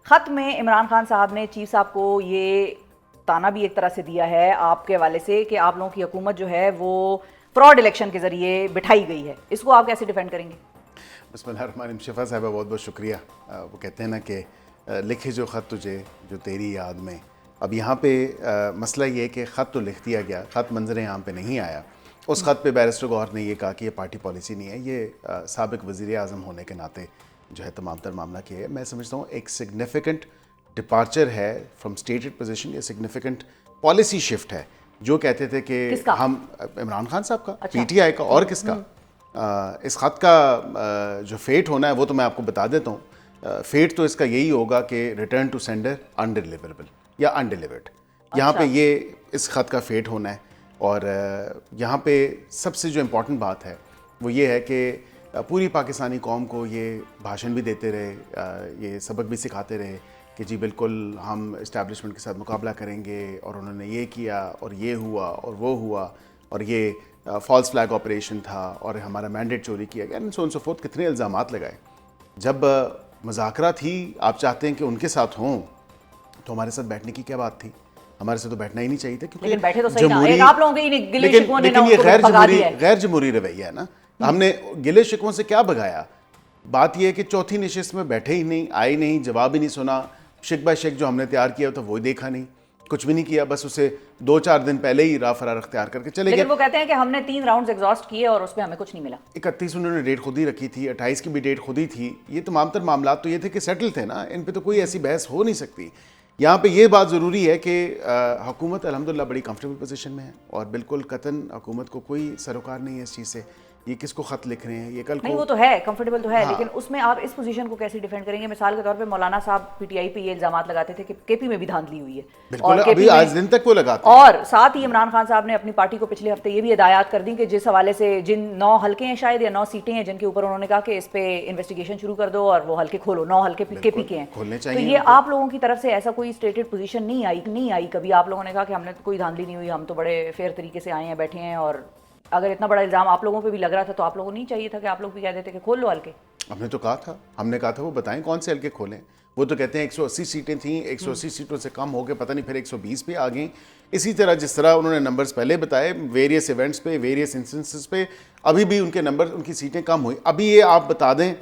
خط میں عمران خان صاحب نے چیف صاحب کو یہ تانا بھی ایک طرح سے دیا ہے آپ کے حوالے سے کہ آپ لوگوں کی حکومت جو ہے وہ فراڈ الیکشن کے ذریعے بٹھائی گئی ہے، اس کو آپ کیسے ڈیفینڈ کریں گے؟ بسم اللہ الرحمن الرحیم. شفا صاحبہ بہت بہت شکریہ. وہ کہتے ہیں نا کہ لکھے جو خط تجھے جو تیری یاد میں. اب یہاں پہ مسئلہ یہ ہے کہ خط تو لکھ دیا گیا، خط منظر عام پہ نہیں آیا. اس خط پہ بیرسٹر گوہر نے یہ کہا کہ یہ پارٹی پالیسی نہیں ہے، یہ سابق وزیر اعظم ہونے کے ناطے جو ہے تمام تر معاملہ کیا ہے. میں سمجھتا ہوں ایک سگنیفیکنٹ ڈپارچر ہے فرام اسٹیٹڈ پوزیشن، یہ سگنیفیکنٹ پالیسی شفٹ ہے. جو کہتے تھے کہ ہم عمران خان صاحب کا، پی ٹی آئی کا اور کس کا، اس خط کا جو فیٹ ہونا ہے وہ تو میں آپ کو بتا دیتا ہوں. فیٹ تو اس کا یہی ہوگا کہ ریٹرن ٹو سینڈر انڈیلیوریبل یا انڈیلیورڈ. یہاں پہ یہ اس خط کا فیٹ ہونا ہے. اور یہاں پہ سب سے جو امپورٹنٹ بات ہے وہ یہ ہے کہ پوری پاکستانی قوم کو یہ بھاشن بھی دیتے رہے، یہ سبق بھی سکھاتے رہے کہ جی بالکل ہم اسٹیبلشمنٹ کے ساتھ مقابلہ کریں گے، اور انہوں نے یہ کیا اور یہ ہوا اور وہ ہوا اور یہ فالس فلیگ آپریشن تھا اور ہمارا مینڈیٹ چوری کیا گیا، سو آن سو فورتھ. کتنے الزامات لگائے. جب مذاکرات ہی آپ چاہتے ہیں کہ ان کے ساتھ ہوں تو ہمارے ساتھ بیٹھنے کی کیا بات تھی؟ ہمارے سے تو بیٹھنا ہی نہیں چاہیے تھا، لیکن بیٹھے تو صحیح نہ، آپ لوگوں کے لیکن یہ غیر جمہوری رویہ ہے نا. ہم نے گلے شکووں سے کیا بھگایا؟ بات یہ ہے کہ چوتھی نشست میں بیٹھے ہی نہیں، آئے نہیں، جواب ہی نہیں سنا. شک بائی شک جو ہم نے تیار کیا تھا وہ دیکھا نہیں، کچھ بھی نہیں کیا، بس اسے 2-4 دن پہلے ہی راہ فرار اختیار کر کے چلے گئے. لیکن وہ کہتے ہیں کہ ہم نے 3 راؤنڈز ایگزاسٹ کیے اور اس پہ ہمیں کچھ نہیں ملا. 31 انہوں نے ڈیٹ خود ہی رکھی تھی، 28 کی بھی ڈیٹ خود ہی تھی. یہ تمام تر معاملات تو یہ تھے کہ سیٹل تھے نا، ان پہ تو کوئی ایسی بحث ہو نہیں سکتی. یہاں پہ یہ بات ضروری ہے کہ حکومت الحمدللہ بڑی کمفرٹیبل پوزیشن میں ہے، اور بالکل قطعاً حکومت کو کوئی سروکار نہیں ہے اس چیز سے. یہ کس کو خط لکھ رہے ہیں، یہ کل کو نہیں وہ تو ہے کمفرٹیبل تو ہے، لیکن اس میں آپ اس پوزیشن کو کیسے ڈیفینڈ کریں گے؟ مثال کے طور پہ مولانا صاحب پی ٹی آئی پہ یہ الزامات لگاتے تھے کہ کے پی میں بھی دھاندلی ہوئی ہے، بالکل ابھی آج دن تک وہ لگاتے ہیں. اور ساتھ ہی عمران خان صاحب نے اپنی پارٹی کو پچھلے ہفتے یہ بھی ہدایات کر دی کہ جس حوالے سے جن 9 حلقے ہیں شاید یا 9 سیٹیں ہیں جن کے اوپر انہوں نے کہا کہ اس پہ انویسٹیگیشن شروع کر دو اور وہ حلقے کھولو. 9 حلقے کے پی کے ہیں. تو یہ آپ لوگوں کی طرف سے ایسا کوئی اسٹیٹڈ پوزیشن نہیں آئی کبھی؟ آپ لوگوں نے کہا کہ ہم نے کوئی دھاندلی نہیں ہوئی، ہم تو بڑے فیئر طریقے سے آئے ہیں، بیٹھے ہیں، اور اگر اتنا بڑا الزام آپ لوگوں پہ بھی لگ رہا تھا تو آپ لوگوں کو نہیں چاہیے تھا کہ آپ لوگ بھی کہہ دیتے کہ کھول لو حلقے؟ ہم نے تو کہا تھا، وہ بتائیں کون سے حلقے کھولیں. وہ تو کہتے ہیں 180 سیٹیں تھیں، 180 سیٹوں سے کم ہو کے پتہ نہیں پھر 120 پہ آ گئیں. اسی طرح جس طرح انہوں نے نمبرز پہلے بتائے ویریس ایونٹس پہ، ویریس انسٹنسز پہ، ابھی بھی ان کے نمبر، ان کی سیٹیں کم ہوئی. ابھی یہ آپ بتا دیں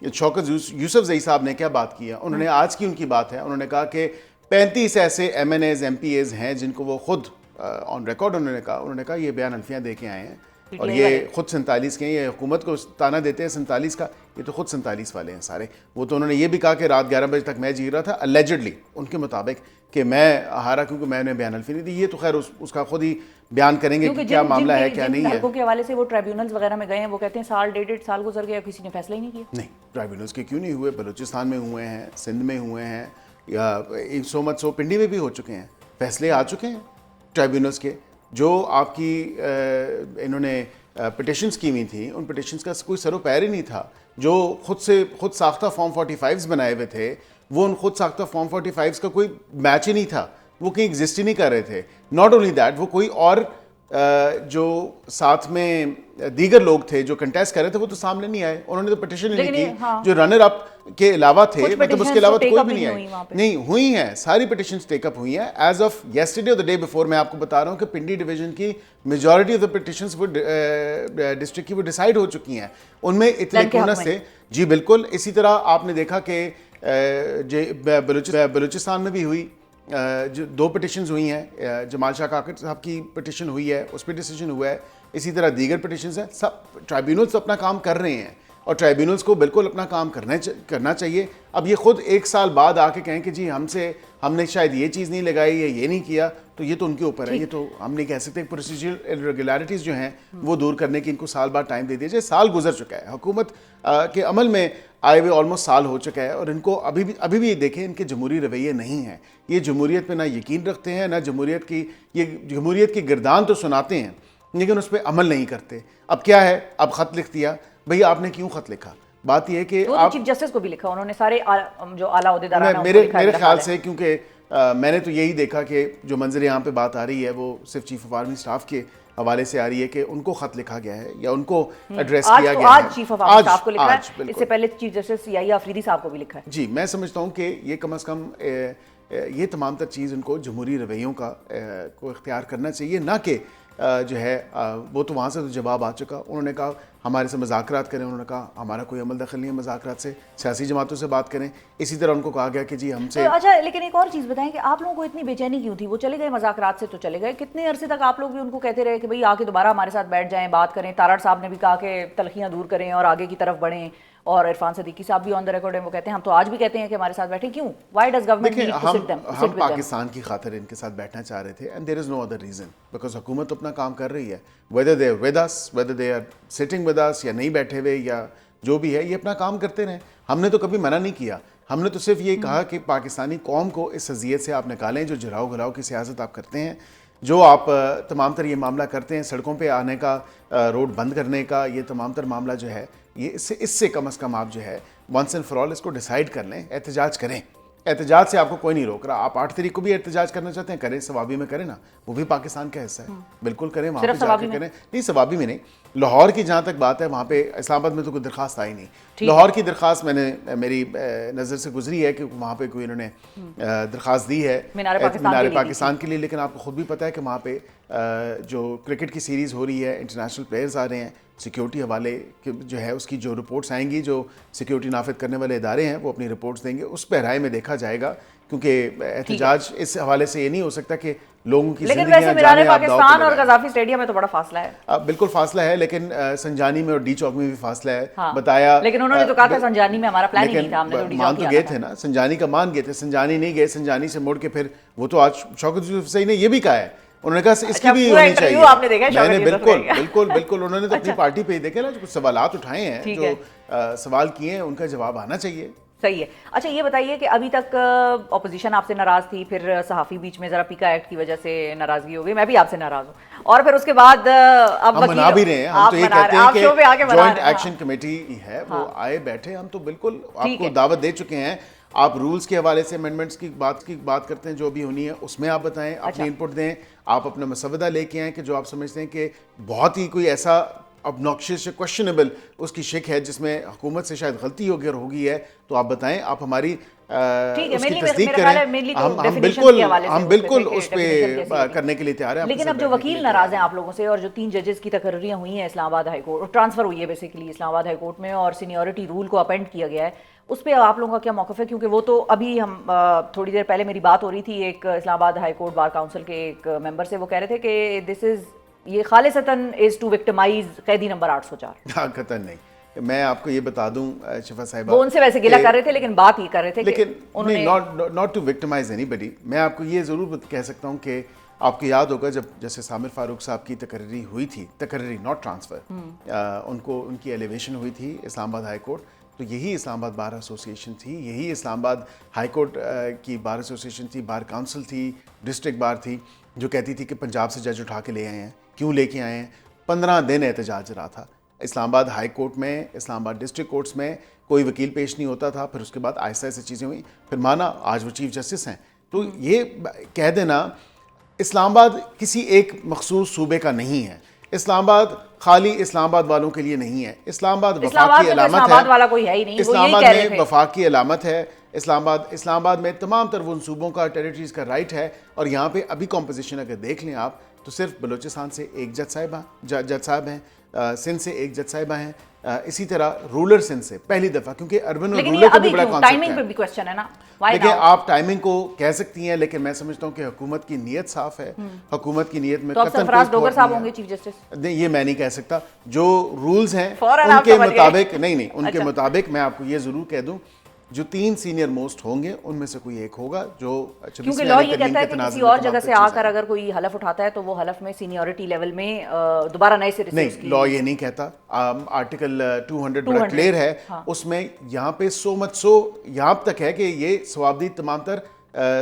شوکت یوسف زئی صاحب نے کیا بات کی ہے. انہوں نے آج کی ان کی بات ہے، انہوں نے کہا کہ 35 ایسے MNAs MPAs ہیں جن کو وہ خود آن ریکارڈ انہوں نے کہا یہ بیان الفیاں دے کے آئے ہیں، اور یہ خود 47 کے ہیں. یہ حکومت کو تانا دیتے ہیں 47 کا، یہ تو خود 47 والے ہیں سارے. وہ تو انہوں نے یہ بھی کہا کہ رات 11 بجے تک میں جی رہا تھا اللیجڈلی ان کے مطابق، کہ میں ہارا کیونکہ میں نے بیان الفی نہیں دی. یہ تو خیر اس کا خود ہی بیان کریں گے کہ کیا معاملہ ہے کیا نہیں ہے. حلقوں کے حوالے سے وہ ٹریبیونلز وغیرہ میں گئے ہیں، وہ کہتے ہیں سال 1.5 سال گزر گیا، کسی نے فیصلہ ہی نہیں کیا. نہیں ٹریبیونلز کے کیوں نہیں ہوئے؟ بلوچستان میں ہوئے ہیں، سندھ میں ہوئے ہیں، یا سو پنڈی میں بھی ہو چکے ہیں. فیصلے آ چکے ہیں ٹریبیونلز کے. جو آپ کی انہوں نے پٹیشنز کی ہوئی تھیں، ان پٹیشنز کا کوئی سر و پیر ہی نہیں تھا. جو خود ساختہ فارم 45 بنائے ہوئے تھے، وہ ان خود ساختہ فارم 45 کا کوئی میچ ہی نہیں تھا، وہ کہیں ایگزسٹ ہی نہیں کر رہے تھے. ناٹ اونلی دیٹ، وہ کوئی اور جو ساتھ میں دیگر لوگ تھے جو کنٹیسٹ کر رہے تھے وہ تو سامنے نہیں آئے. انہوں نے تو پٹیشن ہی نہیں کی. جو رنر اپ کے علاوہ تھے، مطلب اس کے علاوہ تو کوئی بھی نہیں آئی. نہیں ہوئی ہیں ساری پٹیشنز ٹیک اپ ہوئی ہیں. ایز آف یسٹرڈے اور دا ڈے بیفور میں آپ کو بتا رہا ہوں کہ پنڈی ڈویژن کی میجورٹی آف دا پٹیشنز وہ ڈسٹرکٹ کی وہ ڈیسائیڈ ہو چکی ہیں. ان میں اطلاع سے جی بالکل. اسی طرح آپ نے دیکھا کہ بلوچستان میں بھی ہوئی، جو 2 پٹیشنز ہوئی ہیں. جمال شاہ کاکڑ صاحب کی پٹیشن ہوئی ہے، اس پہ ڈیسیجن ہوا ہے. اسی طرح دیگر پٹیشنز ہیں. سب ٹرائیبیونلز اپنا کام کر رہے ہیں، اور ٹرائیبیونلز کو بالکل اپنا کام کرنا چاہیے. اب یہ خود 1 سال بعد آ کے کہیں کہ جی ہم نے شاید یہ چیز نہیں لگائی یا یہ نہیں کیا، تو یہ تو ان کے اوپر ہے. یہ تو ہم نہیں کہہ سکتے. پروسیجرل ارریگولیرٹیز جو ہیں وہ دور کرنے کی ان کو سال بعد ٹائم دے دیا جائے. سال گزر چکا ہے، حکومت کے عمل میں آئے ہوئے آلموسٹ سال ہو چکا ہے، اور ان کو ابھی بھی دیکھیں ان کے جمہوری رویے نہیں ہیں. یہ جمہوریت پہ نہ یقین رکھتے ہیں، نہ جمہوریت کی گردان تو سناتے ہیں لیکن اس پہ عمل نہیں کرتے. اب کیا ہے؟ اب خط لکھ دیا. بھئی آپ نے کیوں خط لکھا؟ بات یہ ہے کہ آپ چیف جسٹس کو بھی لکھا، انہوں نے سارے جو اعلیٰ عہدیداران میرے خیال سے، کیونکہ میں نے تو یہی دیکھا کہ جو منظر یہاں پہ بات آ رہی ہے وہ صرف چیف آف آرمی اسٹاف کے حوالے سے آ رہی ہے کہ ان کو خط لکھا گیا ہے یا ان کو ایڈریس آج کیا تو گیا ہے. آج چیف آف آرمی صاحب کو لکھا ہے, بالکل. اس سے پہلے چیف جسٹس یحییٰ آفریدی صاحب کو بھی لکھا ہے. جی میں سمجھتا ہوں کہ یہ کم از کم یہ تمام تر چیز ان کو جمہوری رویوں کا کو اختیار کرنا چاہیے, نہ کہ جو ہے وہ تو وہاں سے تو جواب آ چکا. انہوں نے کہا ہمارے سے مذاکرات کریں, انہوں نے کہا ہمارا کوئی عمل دخل نہیں ہے مذاکرات سے, سیاسی جماعتوں سے بات کریں. اسی طرح ان کو کہا گیا کہ جی ہم سے. اچھا لیکن ایک اور چیز بتائیں کہ آپ لوگوں کو اتنی بے چینی کیوں تھی؟ وہ چلے گئے مذاکرات سے تو چلے گئے, کتنے عرصے تک آپ لوگ بھی ان کو کہتے رہے کہ بھئی آ کے دوبارہ ہمارے ساتھ بیٹھ جائیں, بات کریں. تارڑ صاحب نے بھی کہا کہ تلخیاں دور کریں اور آگے کی طرف بڑھیں, اور عرفان صدیقی صاحب بھی آن دا ریکارڈ ہیں, وہ کہتے ہیں ہم تو آج بھی کہتے ہیں کہ ہمارے ساتھ بیٹھیں. کیوں؟ Why does government need to sit them? ہم پاکستان کی خاطر ان کے ساتھ بیٹھنا چاہ رہے تھے, and there is no other reason, because حکومت اپنا کام کر رہی ہے. whether they are with us, whether they are sitting with us یا نہیں بیٹھے ہوئے یا جو بھی ہے, یہ اپنا کام کرتے رہیں. ہم نے تو کبھی منع نہیں کیا, ہم نے تو صرف یہ کہا کہ پاکستانی قوم کو اس اذیت سے آپ نکالیں جو جھراؤ گھراؤ کی سیاست آپ کرتے ہیں, جو آپ تمام تر یہ معاملہ کرتے ہیں, سڑکوں پہ آنے کا, روڈ بند کرنے کا, یہ تمام تر معاملہ جو ہے یہ اس سے کم از کم آپ جو ہے ونس اینڈ فار آل اس کو ڈیسائیڈ کر لیں. احتجاج کریں, احتجاج سے آپ کو کوئی نہیں روک رہا. آپ 8 تاریخ کو بھی احتجاج کرنا چاہتے ہیں کریں, ثوابی میں کریں نا, وہ بھی پاکستان کا حصہ ہے, بالکل کریں, وہاں پہ جا کے کریں. نہیں ثوابی میں نہیں, لاہور کی جہاں تک بات ہے وہاں پہ اسلام آباد میں تو کوئی درخواست آئی نہیں. لاہور کی درخواست میں نے میری نظر سے گزری ہے کہ وہاں پہ کوئی انہوں نے درخواست دی ہے مینار پاکستان کے لیے, لیکن آپ کو خود بھی پتہ ہے کہ وہاں پہ جو کرکٹ کی سیریز ہو رہی ہے, انٹرنیشنل پلیئرز آ رہے ہیں, سیکیورٹی حوالے جو ہے اس کی جو رپورٹس آئیں گی, جو سیکیورٹی نافذ کرنے والے ادارے ہیں وہ اپنی رپورٹس دیں گے, اس پہ رائے میں دیکھا جائے گا. کیونکہ احتجاج اس حوالے سے یہ نہیں ہو سکتا کہ لوگوں کی زندگیاں جانے. لیکن ویسے پاکستان اور قذافی اسٹیڈیم میں تو بڑا فاصلہ ہے. بالکل فاصلہ ہے, لیکن سنجانی میں اور ڈی چوک میں بھی فاصلہ ہے. بتایا, لیکن انہوں نے تو کہا تھا سنجانی میں ہمارا پلان ہی نہیں تھا, ہم نے تو ڈی چوک مان تو گئے تھے نا, سنجانی کا مان گئے تھے, سنجانی نہیں گئے, سنجانی سے مڑ کے پھر وہ تو آج شوکت یوسف صاحب نے یہ بھی کہا ہے, انہوں نے کہا اس کی بھی ہونی چاہیے. میں نے بالکل انہوں نے تو اپنی پارٹی پہ ہی دیکھے نا, جو کچھ سوالات اٹھائے ہیں, جو سوال کیے ہیں, ان کا جواب آنا چاہیے. صحیح ہے. اچھا یہ بتائیے کہ ابھی تک اپوزیشن آپ سے ناراض تھی, پھر صحافی بیچ میں ذرا پیکا ایکٹ کی وجہ سے ناراضگی ہو گئی, میں بھی آپ سے ناراض ہوں, اور پھر اس کے بعد اب ہم منا بھی رہے ہیں. ہم تو یہ کہتے ہیں کہ جوائنٹ ایکشن کمیٹی ہے وہ آئے بیٹھے, ہم تو بالکل آپ کو دعوت دے چکے ہیں. آپ رولز کے حوالے سے امینڈمنٹس کی بات کرتے ہیں, جو بھی ہونی ہے اس میں آپ بتائیں, اپنی انپٹ دیں, آپ اپنا مسودہ لے کے آئیں کہ جو آپ سمجھتے ہیں کہ بہت ہی کوئی ایسا obnoxious یا کوشچنیبل اس کی شک ہے جس میں حکومت سے شاید غلطی ہوگی, اور ہوگی ہے تو آپ بتائیں, آپ ہماری اس کی تصدیق کریں. ہم بالکل اس پہ کرنے کے لیے تیار ہیں. لیکن اب جو وکیل ناراض ہیں آپ لوگوں سے, اور جو 3 ججز کی تقرریاں ہوئی ہیں اسلام آباد ہائی کورٹ, ٹرانسفر ہوئی ہے بیسیکلی اسلام آباد ہائی کورٹ میں, اور سینیورٹی رول کو اپینڈ کیا گیا ہے, اس پہ آپ لوگوں کا کیا موقف ہے؟ کیونکہ وہ تو ابھی ہم تھوڑی دیر پہلے میری بات ہو رہی تھی ایک اسلام آباد ہائی کورٹ بار کاؤنسل کے ایک ممبر سے, وہ کہہ رہے تھے کہ دس از یہ خالصتاً از ٹو وکٹمائز قیدی نمبر 804. قطعاً نہیں. میں آپ کو یہ بتا دوں شفا صاحبہ, وہ ان سے ویسے گلہ کر رہے تھے, لیکن بات یہ کر رہے تھے کہ ناٹ ٹو وکٹمائز اینی بڈی. میں آپ کو یہ ضرور کہہ سکتا ہوں کہ آپ کو یاد ہوگا جب جیسے سامر فاروق صاحب کی تقرری ہوئی تھی, تقرری ناٹ ٹرانسفر, ان کی ایلیویشن ہوئی تھی اسلام آباد ہائی کورٹ, تو یہی اسلام آباد بار ایسوسیشن تھی, یہی اسلام آباد ہائی کورٹ کی بار ایسوسیشن تھی, بار کاؤنسل تھی, ڈسٹرکٹ بار تھی, جو کہتی تھی کہ پنجاب سے جج اٹھا کے لے آئے ہیں. کیوں لے کے آئے ہیں؟ 15 دن احتجاج رہا تھا اسلام آباد ہائی کورٹ میں, اسلام آباد ڈسٹرکٹ کورٹس میں کوئی وکیل پیش نہیں ہوتا تھا. پھر اس کے بعد آہستہ آہستہ چیزیں ہوئیں, پھر مانا آج وہ چیف جسٹس ہیں. تو یہ کہہ دینا اسلام آباد کسی ایک مخصوص صوبے کا نہیں ہے, اسلام آباد خالی اسلام آباد والوں کے لیے نہیں ہے. اسلام آباد وفاق کی علامت ہے, اسلام آباد میں وفاق کی علامت ہے. اسلام آباد میں تمام تر وہ صوبوں کا, ٹیریٹریز کا رائٹ ہے. اور یہاں پہ ابھی کمپوزیشن اگر دیکھ لیں آپ تو صرف بلوچستان سے ایک جج صاحب ہیں, سندھ سے ایک جج صاحبہ ہیں, اسی طرح رولر سندھ سے پہلی دفعہ, کیونکہ اربن اور رولر کا بھی بڑا کانسیپٹ ہے. دیکھیں آپ ٹائمنگ کو کہہ سکتی ہیں, لیکن میں سمجھتا ہوں کہ حکومت کی نیت صاف ہے, حکومت کی نیت میں یہ میں نہیں کہہ سکتا. جو رولز ہیں ان کے مطابق نہیں, ان کے مطابق میں آپ کو یہ ضرور کہہ دوں, جو 3 سینئر موسٹ ہوں گے ان میں سے کوئی ایک ہوگا جو, کیونکہ لاء یہ کہتا ہے کہ کسی اور جگہ سے آ کر اگر کوئی حلف اٹھاتا ہے تو وہ حلف میں سینیورٹی لیول میں دوبارہ نئے سے نہیں, لاء یہ نہیں کہتا. آرٹیکل 200 بڑا کلیئر ہے, اس میں یہاں پہ یہاں تک ہے کہ یہ ثوابدید تمام تر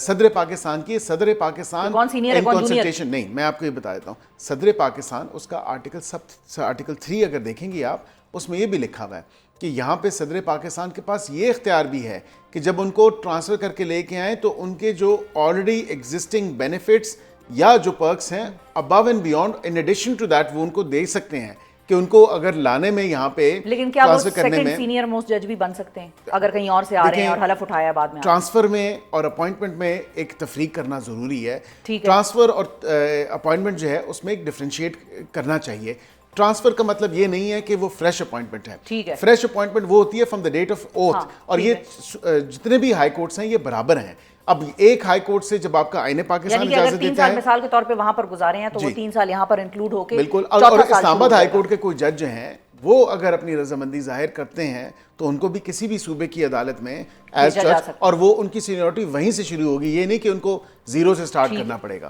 صدر پاکستان کی, صدر پاکستان کنسلٹیشن نہیں, میں آپ کو یہ بتا دیتا ہوں, صدر پاکستان اس کا آرٹیکل 3 اگر دیکھیں گے آپ, اس میں یہ بھی لکھا ہوا ہے کہ یہاں پہ صدر پاکستان کے پاس یہ اختیار بھی ہے کہ جب ان کو ٹرانسفر کر کے لے کے آئیں تو ان کے جو آلریڈی ایگزسٹنگ بینیفٹس یا جو پرکس ہیں above and beyond in addition to that وہ ان کو دے سکتے ہیں کہ ان کو اگر لانے میں یہاں پہ لیکن کیا وہ سیکنڈ سینئر موسٹ جج بھی بن سکتے ہیں اگر کہیں اور سے آ رہے ہیں اور حلف اٹھایا بعد میں؟ ٹرانسفر میں اور اپوائنٹمنٹ میں ایک تفریق کرنا ضروری ہے. ٹرانسفر اور اپوائنٹمنٹ جو ہے اس میں ایک ڈفرینشیٹ کرنا چاہیے. ٹرانسفر کا مطلب یہ نہیں ہے کہ وہ فریش اپوائنٹمنٹ ہے. فریش اپوائنٹمنٹ وہ ہوتی ہے from the date of oath, اور یہ جتنے بھی ہائی کورٹس ہیں یہ برابر ہیں. اب ایک ہائی کورٹ سے جب آپ کا آئین پاکستان اجازت دیتا ہے, 3 سال مثال کے طور پہ وہاں پر گزارے ہیں تو وہ 3 سال یہاں پر انکلوڈ ہو کے بالکل. اور اسلام آباد ہائی کورٹ کے کوئی جج جو ہیں وہ اگر اپنی رضامندی ظاہر کرتے ہیں تو ان کو بھی کسی بھی صوبے کی عدالت میں ایز جج, اور وہ ان کی سینیورٹی وہیں سے شروع ہوگی, یہ نہیں کہ ان کو زیرو سے سٹارٹ کرنا پڑے گا.